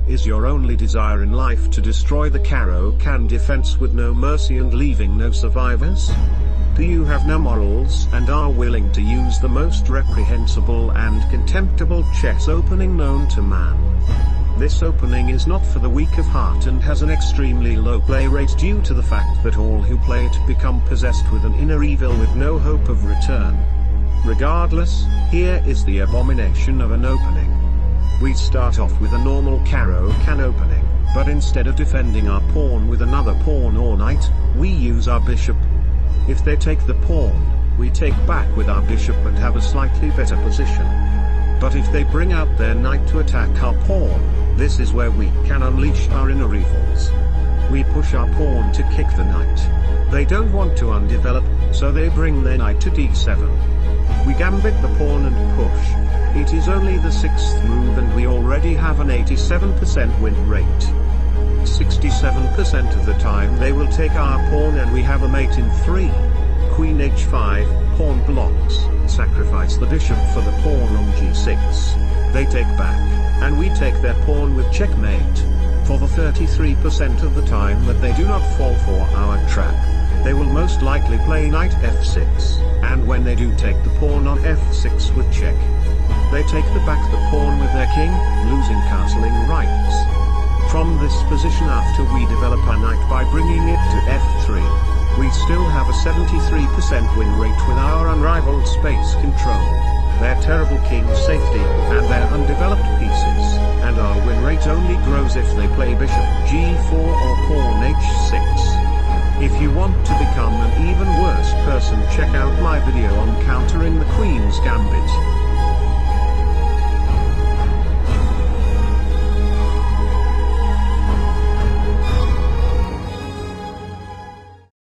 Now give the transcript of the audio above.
Is your only desire in life to destroy the Caro-Kann defense with no mercy and leaving no survivors? Do you have no morals and are willing to use the most reprehensible and contemptible chess opening known to man? This opening is not for the weak of heart and has an extremely low play rate due to the fact that all who play it become possessed with an inner evil with no hope of return. Regardless, here is the abomination of an opening. We start off with a normal Caro-Kann opening, but instead of defending our pawn with another pawn or knight, we use our bishop. If they take the pawn, we take back with our bishop and have a slightly better position. But if they bring out their knight to attack our pawn, this is where we can unleash our inner evils. We push our pawn to kick the knight. They don't want to undevelop, so they bring their knight to d7. We gambit the pawn and push. It is only the 6th move and we already have an 87% win rate. 67% of the time they will take our pawn and we have a mate in 3. Queen h5, pawn blocks, sacrifice the bishop for the pawn on g6. They take back, and we take their pawn with checkmate. For the 33% of the time that they do not fall for our trap, they will most likely play knight f6, and when they do take the pawn on f6 with check, they take back the pawn with their king, losing castling rights. From this position after we develop our knight by bringing it to f3, we still have a 73% win rate with our unrivaled space control, their terrible king safety, and their undeveloped pieces, and our win rate only grows if they play bishop g4 or pawn h6. If you want to become an even worse person, check out my video on countering the queen's gambit.